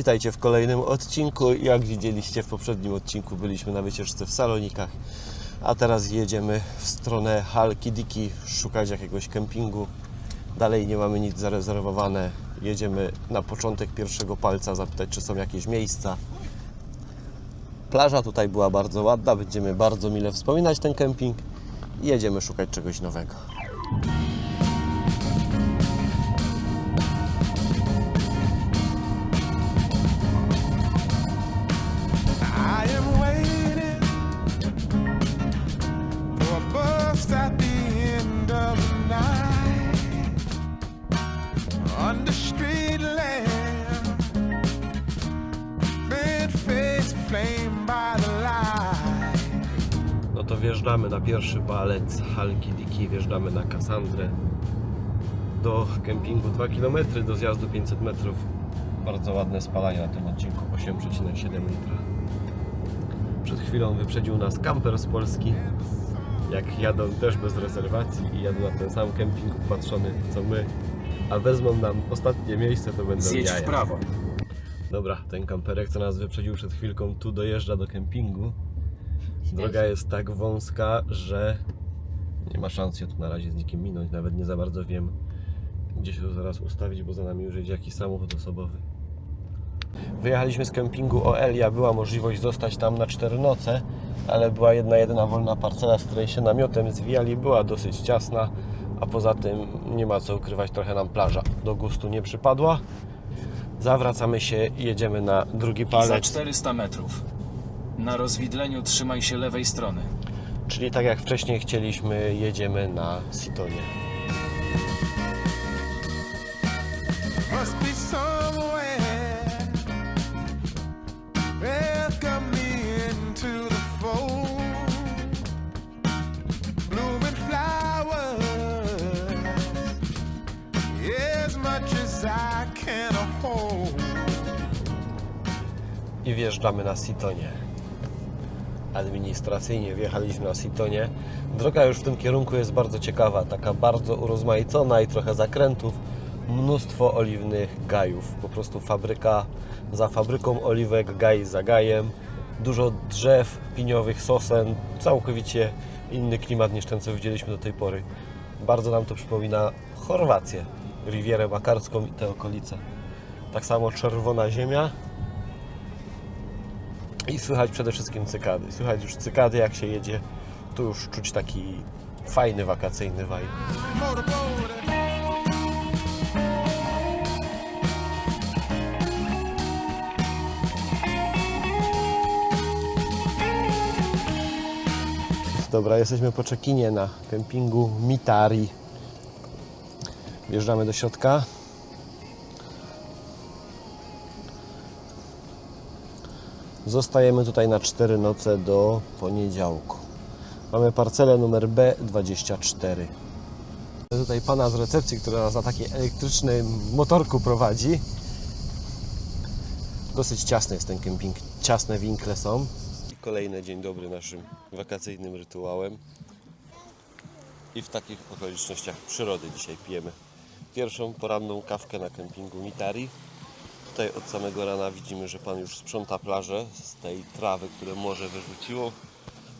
Witajcie w kolejnym odcinku. Jak widzieliście w poprzednim odcinku, byliśmy na wycieczce w Salonikach, a teraz jedziemy w stronę Halkidiki szukać jakiegoś kempingu. Dalej nie mamy nic zarezerwowane. Jedziemy na początek pierwszego palca zapytać, czy są jakieś miejsca. Plaża tutaj była bardzo ładna, będziemy bardzo mile wspominać ten kemping i jedziemy szukać czegoś nowego. No to wjeżdżamy na pierwszy palec Halkidiki, wjeżdżamy na Kassandrę. Do kempingu 2 km, do zjazdu 500 metrów. Bardzo ładne spalanie na tym odcinku, 8,7 litra. Przed chwilą wyprzedził nas kamper z Polski. Jak jadą też bez rezerwacji i jadą na ten sam kemping upatrzony co my, a wezmą nam ostatnie miejsce, to będą zjedź jaja. w prawo. Dobra, ten kamperek, co nas wyprzedził przed chwilką, tu dojeżdża do kempingu. Droga jest tak wąska, że nie ma szans się tu na razie z nikim minąć. Nawet nie za bardzo wiem, gdzie się tu zaraz ustawić, bo za nami już jedzie jakiś samochód osobowy. Wyjechaliśmy z kempingu Oelia. Była możliwość zostać tam na 4 noce, ale była jedyna wolna parcela, z której się namiotem zwijali. Była dosyć ciasna, a poza tym nie ma co ukrywać, trochę nam plaża do gustu nie przypadła. Zawracamy się i jedziemy na drugi palec. Za 400 metrów. Na rozwidleniu trzymaj się lewej strony. Czyli tak jak wcześniej chcieliśmy, jedziemy na Sitonie. Must be somewhere. Welcome me into the fold. Blooming flowers, as much as I can hold. I wjeżdżamy na Sitonie. Administracyjnie wjechaliśmy na Sitonie. Droga już w tym kierunku jest bardzo ciekawa, taka bardzo urozmaicona i trochę zakrętów. Mnóstwo oliwnych gajów, po prostu fabryka za fabryką oliwek, gaj za gajem. Dużo drzew piniowych, sosen, całkowicie inny klimat niż ten, co widzieliśmy do tej pory. Bardzo nam to przypomina Chorwację, Rivierę Makarską i te okolice. Tak samo czerwona ziemia. I słychać przede wszystkim cykady. Słychać już cykady, jak się jedzie. Tu już czuć taki fajny, wakacyjny vibe. Motorboat. Dobra, jesteśmy po check-inie na kempingu Mitari. Wjeżdżamy do środka. Zostajemy tutaj na 4 noce do poniedziałku. Mamy parcelę numer B24. Tutaj pana z recepcji, która nas na takiej elektrycznej motorku prowadzi. Dosyć ciasny jest ten kemping. Ciasne winkle są. I kolejny dzień dobry naszym wakacyjnym rytuałem. I w takich okolicznościach przyrody dzisiaj pijemy pierwszą poranną kawkę na kempingu Mitari. Tutaj od samego rana widzimy, że pan już sprząta plażę z tej trawy, które morze wyrzuciło.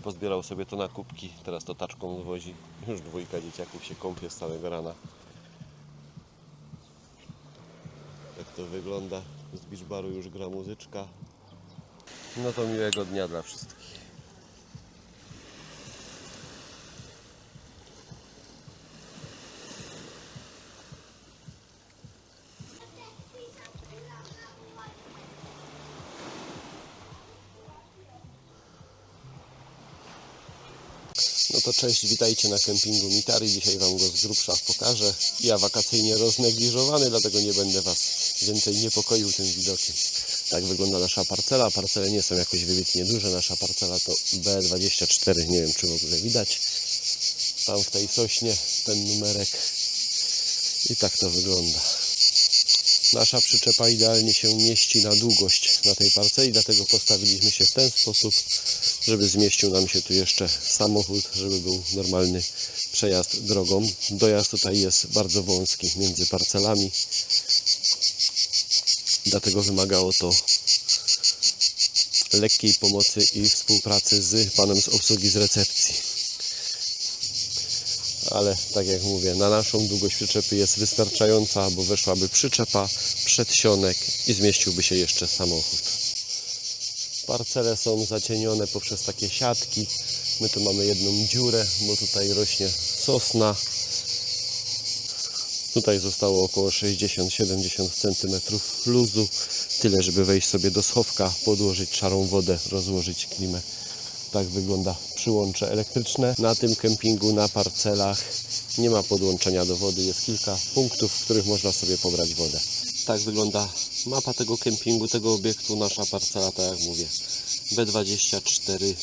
Pozbierał sobie to na kubki, teraz to taczką zwozi. Już 2 dzieciaków się kąpie z całego rana. Jak to wygląda? Z beach baru już gra muzyczka. No to miłego dnia dla wszystkich. No to cześć, witajcie na kempingu Mitari. Dzisiaj Wam go z grubsza pokażę. Ja wakacyjnie roznegliżowany, dlatego nie będę Was więcej niepokoił tym widokiem. Tak wygląda nasza parcela. Parcele nie są jakoś wybitnie duże. Nasza parcela to B24. Nie wiem, czy w ogóle widać. Tam w tej sośnie ten numerek. I tak to wygląda. Nasza przyczepa idealnie się mieści na długość na tej parceli, dlatego postawiliśmy się w ten sposób, żeby zmieścił nam się tu jeszcze samochód, żeby był normalny przejazd drogą. Dojazd tutaj jest bardzo wąski między parcelami. Dlatego wymagało to lekkiej pomocy i współpracy z panem z obsługi z recepcji. Ale tak jak mówię, na naszą długość przyczepy jest wystarczająca, bo weszłaby przyczepa, przedsionek i zmieściłby się jeszcze samochód. Parcele są zacienione poprzez takie siatki. My tu mamy jedną dziurę, bo tutaj rośnie sosna. Tutaj zostało około 60-70 cm luzu. Tyle, żeby wejść sobie do schowka, podłożyć szarą wodę, rozłożyć klimę. Tak wygląda przyłącze elektryczne. Na tym kempingu, na parcelach nie ma podłączenia do wody. Jest kilka punktów, w których można sobie pobrać wodę. Tak wygląda mapa tego kempingu, tego obiektu. Nasza parcela, tak jak mówię, B24.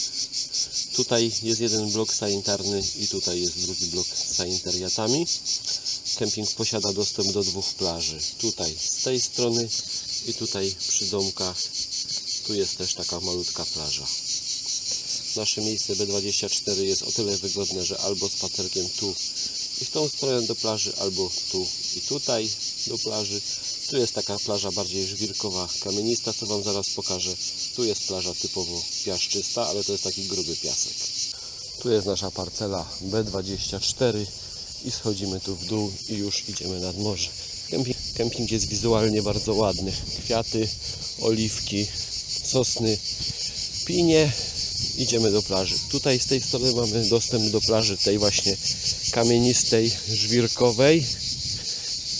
Tutaj jest jeden blok sanitarny i tutaj jest drugi blok z sanitariatami. Kemping posiada dostęp do 2 plaży. Tutaj z tej strony i tutaj przy domkach. Tu jest też taka malutka plaża. Nasze miejsce B24 jest o tyle wygodne, że albo spacerkiem tu i w tą stronę do plaży, albo tu i tutaj do plaży. Tu jest taka plaża bardziej żwirkowa, kamienista, co Wam zaraz pokażę. Tu jest plaża typowo piaszczysta, ale to jest taki gruby piasek. Tu jest nasza parcela B24 i schodzimy tu w dół i już idziemy nad morze. Kemping jest wizualnie bardzo ładny. Kwiaty, oliwki, sosny, pinie. Idziemy do plaży. Tutaj z tej strony mamy dostęp do plaży tej właśnie kamienistej, żwirkowej.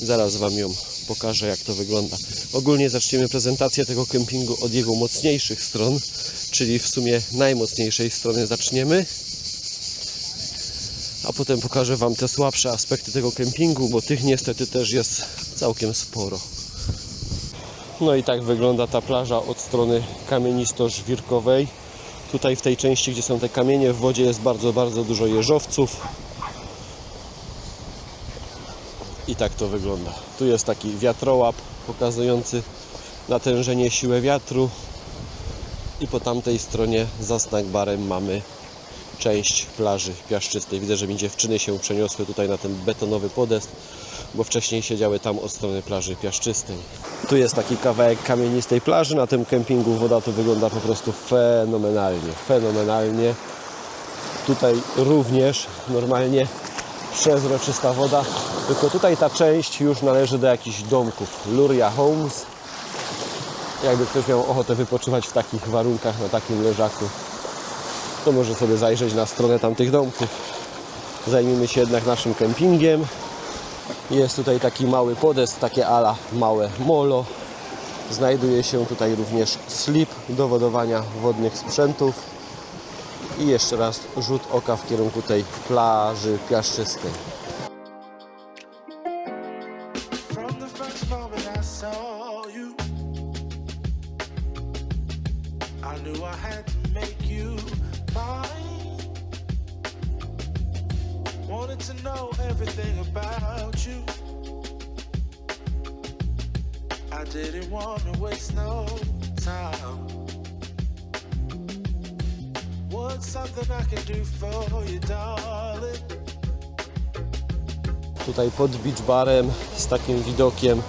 Zaraz Wam ją pokażę, jak to wygląda. Ogólnie zaczniemy prezentację tego kempingu od jego mocniejszych stron, czyli w sumie najmocniejszej strony zaczniemy. A potem pokażę Wam te słabsze aspekty tego kempingu, bo tych niestety też jest całkiem sporo. No i tak wygląda ta plaża od strony kamienisto-żwirkowej. Tutaj w tej części, gdzie są te kamienie, w wodzie jest bardzo, bardzo dużo jeżowców. I tak to wygląda. Tu jest taki wiatrołap pokazujący natężenie, siłę wiatru. I po tamtej stronie za snackbarem mamy część plaży piaszczystej. Widzę, że mi dziewczyny się przeniosły tutaj na ten betonowy podest, bo wcześniej siedziały tam od strony plaży piaszczystej. Tu jest taki kawałek kamienistej plaży. Na tym kempingu woda tu wygląda po prostu fenomenalnie. Fenomenalnie. Tutaj również normalnie przezroczysta woda. Tylko tutaj ta część już należy do jakichś domków. Luria Homes. Jakby ktoś miał ochotę wypoczywać w takich warunkach, na takim leżaku, to może sobie zajrzeć na stronę tamtych domków. Zajmijmy się jednak naszym kempingiem. Jest tutaj taki mały podest, takie ala małe molo. Znajduje się tutaj również slip do wodowania wodnych sprzętów. I jeszcze raz rzut oka w kierunku tej plaży piaszczystej. From the first moment I saw you, I knew I had to make you mine. Wanted to know everything about you. I didn't want to waste no time. What's something I can do for you, darling? Tutaj pod beach barem z takim widokiem,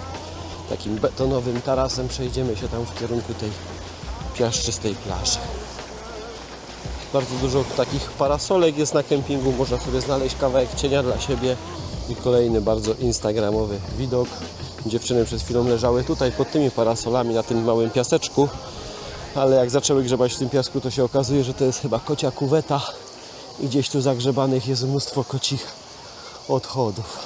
takim betonowym tarasem przejdziemy się tam w kierunku tej piaszczystej plaży. Bardzo dużo takich parasolek jest na kempingu, można sobie znaleźć kawałek cienia dla siebie. I kolejny bardzo instagramowy widok. Dziewczyny przed chwilą leżały tutaj pod tymi parasolami na tym małym piaseczku, ale jak zaczęły grzebać w tym piasku, to się okazuje, że to jest chyba kocia kuweta i gdzieś tu zagrzebanych jest mnóstwo kocich odchodów.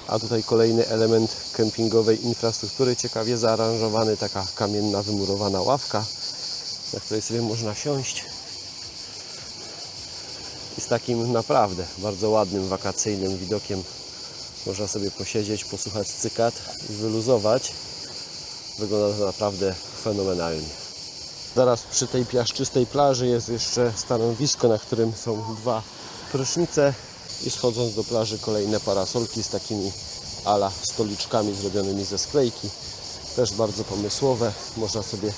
A tutaj kolejny element kempingowej infrastruktury, ciekawie zaaranżowany, taka kamienna, wymurowana ławka, na której sobie można siąść. I z takim naprawdę bardzo ładnym, wakacyjnym widokiem można sobie posiedzieć, posłuchać cykad i wyluzować. Wygląda to naprawdę fenomenalnie. Zaraz przy tej piaszczystej plaży jest jeszcze stanowisko, na którym są 2 prysznice i schodząc do plaży kolejne parasolki z takimi ala stoliczkami zrobionymi ze sklejki. Też bardzo pomysłowe. Można sobie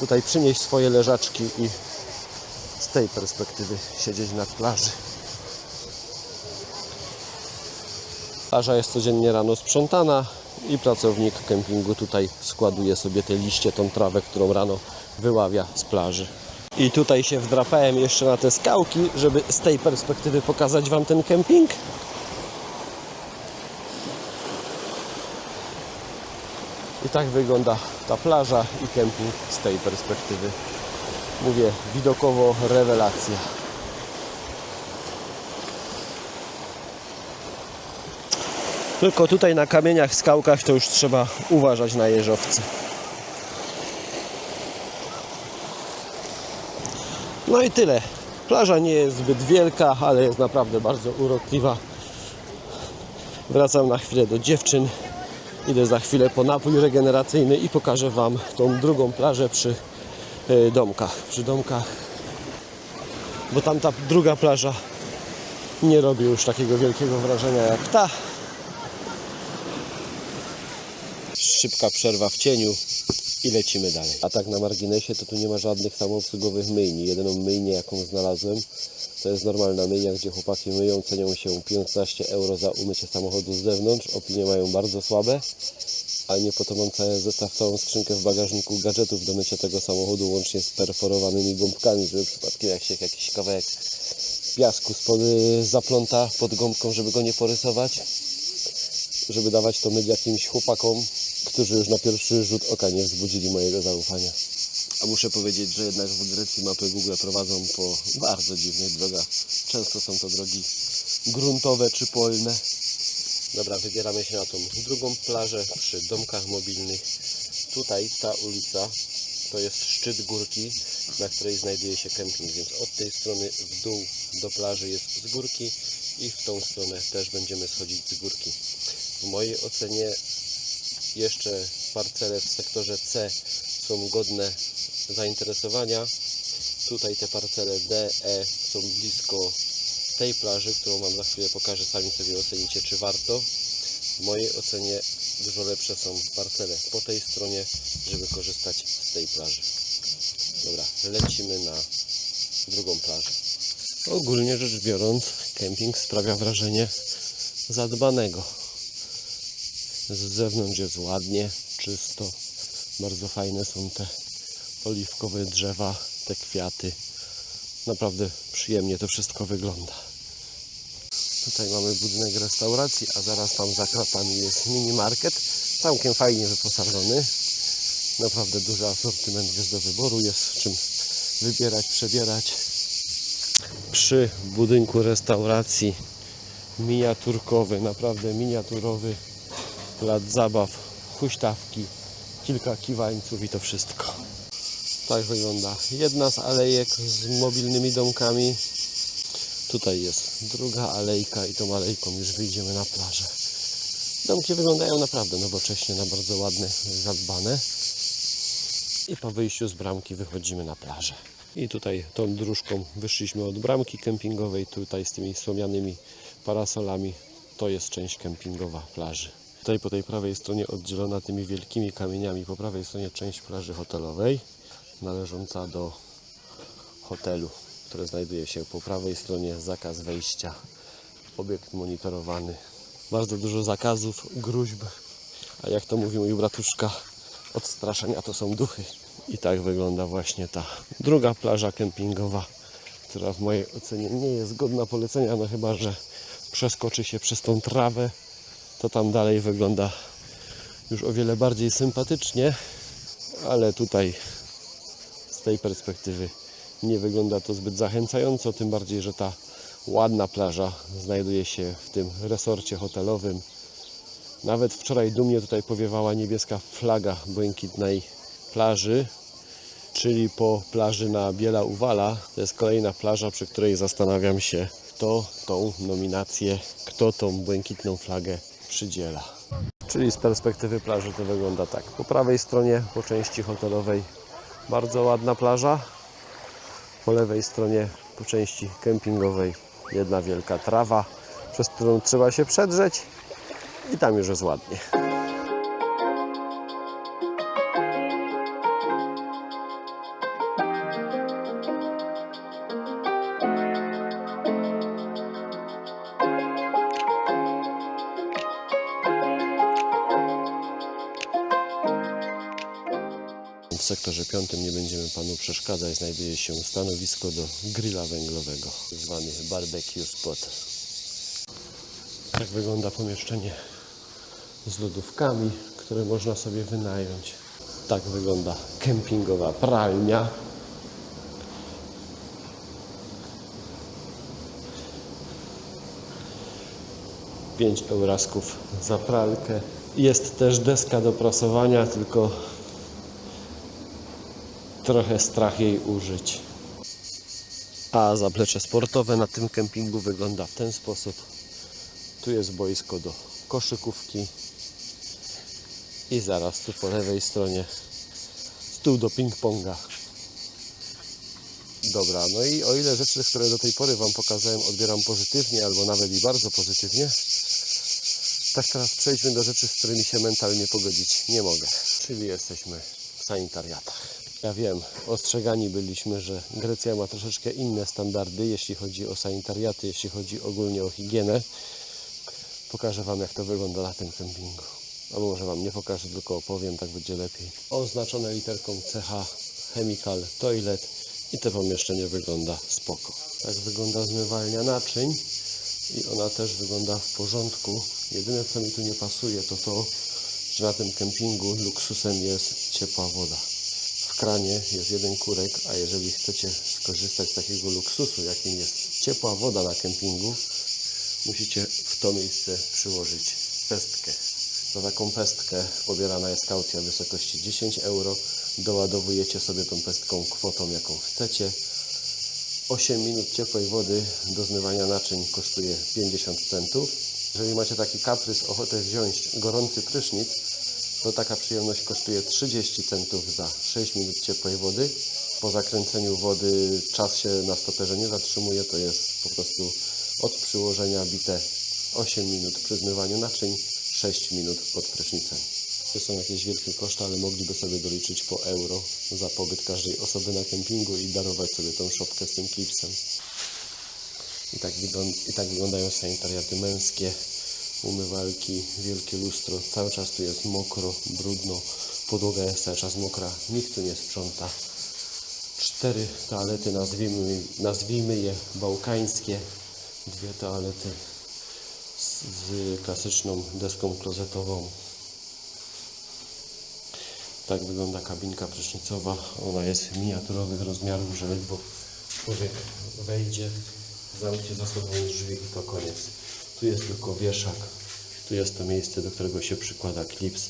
tutaj przynieść swoje leżaczki i z tej perspektywy siedzieć nad plaży. Plaża jest codziennie rano sprzątana i pracownik kempingu tutaj składuje sobie te liście, tą trawę, którą rano wyławia z plaży. I tutaj się wdrapałem jeszcze na te skałki, żeby z tej perspektywy pokazać Wam ten kemping. I tak wygląda ta plaża i kemping z tej perspektywy. Mówię, widokowo rewelacja. Tylko tutaj na kamieniach, skałkach to już trzeba uważać na jeżowce. No i tyle. Plaża nie jest zbyt wielka, ale jest naprawdę bardzo urokliwa. Wracam na chwilę do dziewczyn. Idę za chwilę po napój regeneracyjny i pokażę Wam tą drugą plażę przy domkach. Bo tamta druga plaża nie robi już takiego wielkiego wrażenia jak ta. Szybka przerwa w cieniu i lecimy dalej. A tak na marginesie to tu nie ma żadnych samoobsługowych myjni. Jedyną myjnię jaką znalazłem to jest normalna myjnia, gdzie chłopaki myją, cenią się 15 euro za umycie samochodu z zewnątrz. Opinie mają bardzo słabe, a nie po to mam cały zestaw, całą skrzynkę w bagażniku gadżetów do mycia tego samochodu, łącznie z perforowanymi gąbkami, żeby przypadkiem jak się jakiś kawałek piasku spod zapląta pod gąbką, żeby go nie porysować, żeby dawać to myć jakimś chłopakom, którzy już na pierwszy rzut oka nie wzbudzili mojego zaufania. A muszę powiedzieć, że jednak w Grecji mapy Google prowadzą po bardzo dziwnych drogach. Często są to drogi gruntowe czy polne. Dobra, wybieramy się na tą drugą plażę przy domkach mobilnych. Tutaj ta ulica to jest szczyt górki, na której znajduje się kemping, więc od tej strony w dół do plaży jest z górki i w tą stronę też będziemy schodzić z górki. W mojej ocenie jeszcze parcele w sektorze C są godne zainteresowania. Tutaj te parcele D, E są blisko tej plaży, którą Wam za chwilę pokażę. Sami sobie ocenicie, czy warto. W mojej ocenie dużo lepsze są parcele po tej stronie, żeby korzystać z tej plaży. Dobra, lecimy na drugą plażę. Ogólnie rzecz biorąc, kemping sprawia wrażenie zadbanego. Z zewnątrz jest ładnie, czysto. Bardzo fajne są te oliwkowe drzewa, te kwiaty. Naprawdę przyjemnie to wszystko wygląda. Tutaj mamy budynek restauracji, a zaraz tam za kratami jest mini market. Całkiem fajnie wyposażony. Naprawdę duży asortyment jest do wyboru. Jest czym wybierać, przebierać. Przy budynku restauracji miniaturkowy, naprawdę miniaturowy plac zabaw, huśtawki, kilka kiwańców i to wszystko. Tak wygląda jedna z alejek z mobilnymi domkami. Tutaj jest druga alejka i tą alejką już wyjdziemy na plażę. Domki wyglądają naprawdę nowocześnie, na bardzo ładne, zadbane. I po wyjściu z bramki wychodzimy na plażę. I tutaj tą dróżką wyszliśmy od bramki kempingowej. Tutaj z tymi słomianymi parasolami to jest część kempingowa plaży. Tutaj po tej prawej stronie oddzielona tymi wielkimi kamieniami, po prawej stronie część plaży hotelowej należąca do hotelu, które znajduje się po prawej stronie, zakaz wejścia, obiekt monitorowany. Bardzo dużo zakazów, gróźb, a jak to mówi mój bratuszka, odstraszenia to są duchy. I tak wygląda właśnie ta druga plaża kempingowa, która w mojej ocenie nie jest godna polecenia, no chyba że przeskoczy się przez tą trawę, to tam dalej wygląda już o wiele bardziej sympatycznie, ale tutaj z tej perspektywy nie wygląda to zbyt zachęcająco, tym bardziej, że ta ładna plaża znajduje się w tym resorcie hotelowym. Nawet wczoraj dumnie tutaj powiewała niebieska flaga błękitnej plaży, czyli po plaży na Biela Uwala. To jest kolejna plaża, przy której zastanawiam się, kto tą nominację, kto tą błękitną flagę przydziela. Czyli z perspektywy plaży to wygląda tak. Po prawej stronie, po części hotelowej, bardzo ładna plaża. Po lewej stronie, po części kempingowej, jedna wielka trawa, przez którą trzeba się przedrzeć i tam już jest ładnie. w sektorze 5 nie będziemy Panu przeszkadzać. Znajduje się stanowisko do grilla węglowego, zwany barbecue spot. Tak wygląda pomieszczenie z lodówkami, które można sobie wynająć. Tak wygląda kempingowa pralnia. €5 za pralkę. Jest też deska do prasowania, tylko trochę strach jej użyć. A zaplecze sportowe na tym kempingu wygląda w ten sposób. Tu jest boisko do koszykówki i zaraz tu po lewej stronie stół do ping-ponga. Dobra, no i o ile rzeczy, które do tej pory Wam pokazałem, odbieram pozytywnie albo nawet i bardzo pozytywnie, tak teraz przejdźmy do rzeczy, z którymi się mentalnie pogodzić nie mogę. Czyli jesteśmy w sanitariatach. Ja wiem, ostrzegani byliśmy, że Grecja ma troszeczkę inne standardy, jeśli chodzi o sanitariaty, jeśli chodzi ogólnie o higienę. Pokażę Wam, jak to wygląda na tym kempingu. Albo może Wam nie pokażę, tylko opowiem, tak będzie lepiej. Oznaczone literką CH Chemical Toilet i to pomieszczenie wygląda spoko. Tak wygląda zmywalnia naczyń i ona też wygląda w porządku. Jedyne, co mi tu nie pasuje, to to, że na tym kempingu luksusem jest ciepła woda. W kranie jest jeden kurek, a jeżeli chcecie skorzystać z takiego luksusu, jakim jest ciepła woda na kempingu, musicie w to miejsce przyłożyć pestkę. Za taką pestkę pobierana jest kaucja w wysokości 10 €. Doładowujecie sobie tą pestką kwotą, jaką chcecie. 8 minut ciepłej wody do zmywania naczyń kosztuje 50 centów. Jeżeli macie taki kaprys, ochotę wziąć gorący prysznic, to taka przyjemność kosztuje 30 centów za 6 minut ciepłej wody. Po zakręceniu wody czas się na stoperze nie zatrzymuje, to jest po prostu od przyłożenia bite 8 minut przy zmywaniu naczyń, 6 minut pod prysznicem. To są jakieś wielkie koszty, ale mogliby sobie doliczyć po euro za pobyt każdej osoby na kempingu i darować sobie tą szopkę z tym klipsem. I tak wyglądają sanitariaty męskie, umywalki, wielkie lustro. Cały czas tu jest mokro, brudno, podłoga jest cały czas mokra, nikt tu nie sprząta. 4 toalety, nazwijmy je bałkańskie, 2 toalety z klasyczną deską klozetową. Tak wygląda kabinka prysznicowa. Ona jest miniaturowych rozmiarów, że ledwo człowiek wejdzie, zamknie za sobą drzwi i to koniec. Tu jest tylko wieszak, tu jest to miejsce, do którego się przykłada klips,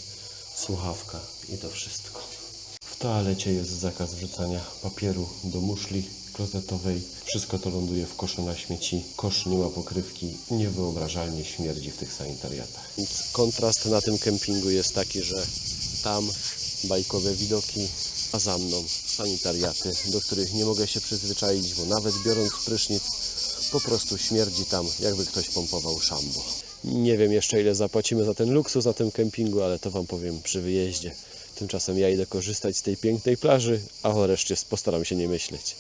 słuchawka i to wszystko. W toalecie jest zakaz wrzucania papieru do muszli klozetowej. Wszystko to ląduje w koszu na śmieci. Kosz nie ma pokrywki. Niewyobrażalnie śmierdzi w tych sanitariatach. Więc kontrast na tym kempingu jest taki, że tam bajkowe widoki, a za mną sanitariaty, do których nie mogę się przyzwyczaić, bo nawet biorąc prysznic, po prostu śmierdzi tam, jakby ktoś pompował szambo. Nie wiem jeszcze, ile zapłacimy za ten luksus na tym kempingu, ale to Wam powiem przy wyjeździe. Tymczasem ja idę korzystać z tej pięknej plaży, a o reszcie postaram się nie myśleć.